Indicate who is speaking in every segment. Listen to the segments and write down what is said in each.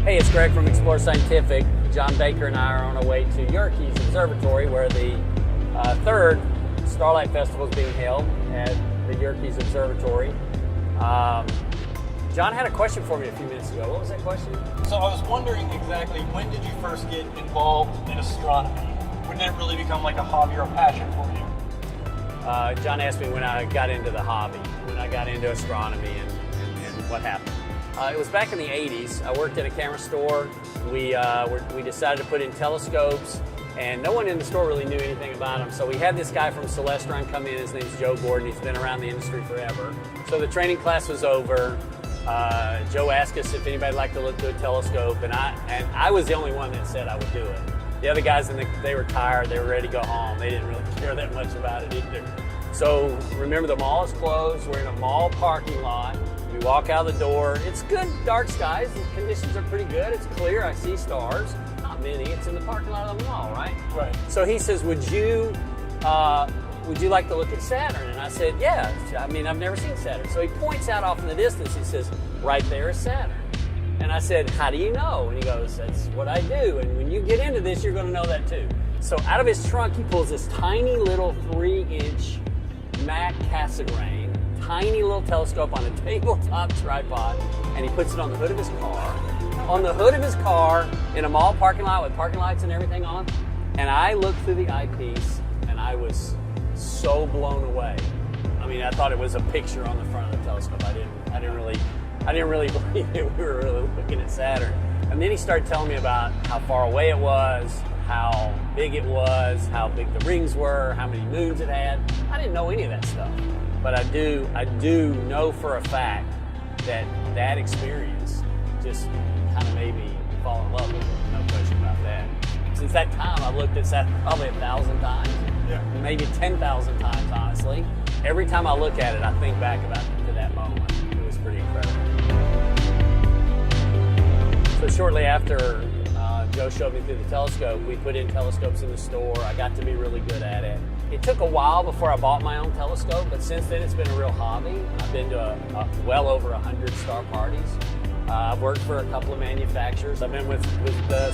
Speaker 1: Hey, it's Greg from Explore Scientific. John Baker and I are on our way to Yerkes Observatory, where the third Starlight Festival is being held at the Yerkes Observatory. John had a question for me a few minutes ago. What was that question?
Speaker 2: So I was wondering exactly, when did you first get involved in astronomy? When did it really become like a hobby or a passion for you?
Speaker 1: John asked me when I got into the hobby, when I got into astronomy and what happened. It was back in the 80s. I worked at a camera store. We decided to put in telescopes, and no one in the store really knew anything about them. So we had this guy from Celestron come in. His name's Joe Gordon. He's been around the industry forever. So the training class was over. Joe asked us if anybody'd like to look through a telescope, and I was the only one that said I would do it. The other guys, they were tired. They were ready to go home. They didn't really care that much about it either. So remember, the mall is closed. We're in a mall parking lot. We walk out the door. It's good, dark skies. The conditions are pretty good. It's clear. I see stars. Not many. It's in the parking lot of the mall, right?
Speaker 2: Right.
Speaker 1: So he says, would you like to look at Saturn? And I said, yeah. I mean, I've never seen Saturn. So he points out off in the distance. He says, right there is Saturn. And I said, how do you know? And he goes, that's what I do. And when you get into this, you're going to know that too. So out of his trunk, he pulls this tiny little 3-inch Mac Cassegrain, tiny little telescope on a tabletop tripod, and he puts it on the hood of his car. On the hood of his car, in a mall parking lot with parking lights and everything on. And I looked through the eyepiece, and I was so blown away. I mean, I thought it was a picture on the front of the telescope. I didn't really believe that we were really looking at Saturn. And then he started telling me about how far away it was, how big it was, how big the rings were, how many moons it had. I didn't know any of that stuff. But I do know for a fact that experience just kind of made me fall in love with it. No question about that. Since that time, I've looked at Saturn probably 1,000 times, maybe 10,000 times, honestly. Every time I look at it, I think back to that moment. It was pretty incredible. So shortly after Joe showed me through the telescope, we put in telescopes in the store. I got to be really good at it. It took a while before I bought my own telescope, but since then it's been a real hobby. I've been to well over 100 star parties. I've worked for a couple of manufacturers. I've been with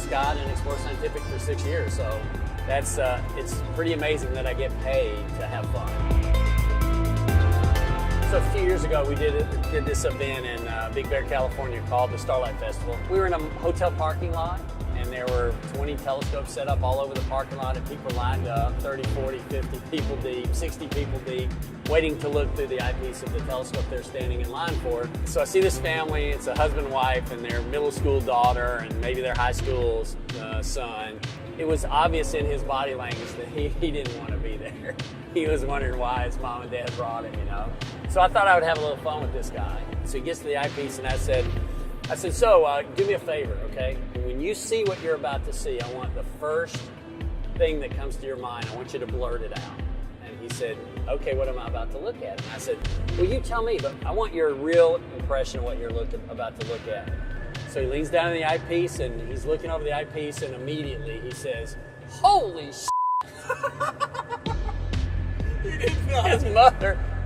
Speaker 1: Scott and Explore Scientific for 6 years, so that's it's pretty amazing that I get paid to have fun. So a few years ago, we did this event in Big Bear, California called the Starlight Festival. We were in a hotel parking lot, and there were 20 telescopes set up all over the parking lot, and people lined up, 30, 40, 50 people deep, 60 people deep, waiting to look through the eyepiece of the telescope they're standing in line for. So I see this family. It's a husband and wife and their middle school daughter and maybe their high school son. It was obvious in his body language that he didn't want to be there. He was wondering why his mom and dad brought him, you know. So I thought I would have a little fun with this guy. So he gets to the eyepiece, and I said, so do me a favor, okay? When you see what you're about to see, I want the first thing that comes to your mind, I want you to blurt it out. And he said, okay, what am I about to look at? And I said, well, you tell me, but I want your real impression of what you're about to look at. So he leans down in the eyepiece, and he's looking over the eyepiece, and immediately he says, holy shit.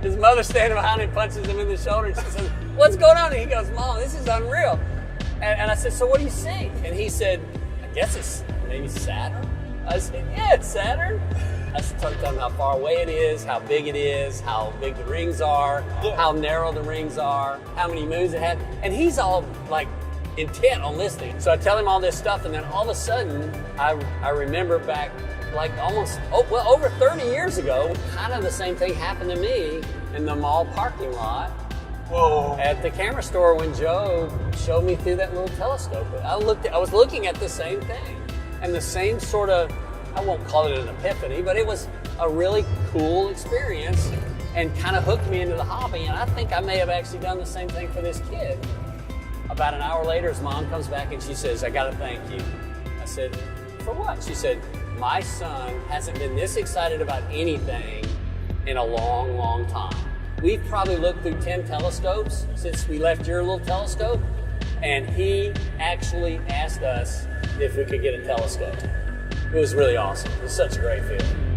Speaker 1: His mother standing behind him punches him in the shoulder, and she says, what's going on? And he goes, Mom, this is unreal. And I said, so what do you see? And he said, I guess it's maybe Saturn. I said, yeah, it's Saturn. I started telling him how far away it is, how big the rings are, how narrow the rings are, how many moons it had. And he's all like intent on listening. So I tell him all this stuff, and then all of a sudden, I remember back like over 30 years ago, kind of the same thing happened to me in the mall parking lot.
Speaker 2: Whoa.
Speaker 1: At the camera store when Joe showed me through that little telescope. I was looking at the same thing, and the same sort of, I won't call it an epiphany, but it was a really cool experience and kind of hooked me into the hobby. And I think I may have actually done the same thing for this kid. About an hour later, his mom comes back and she says, I gotta thank you. I said, for what? She said, my son hasn't been this excited about anything in a long, long time. We've probably looked through 10 telescopes since we left your little telescope, and he actually asked us if we could get a telescope. It was really awesome. It was such a great feeling.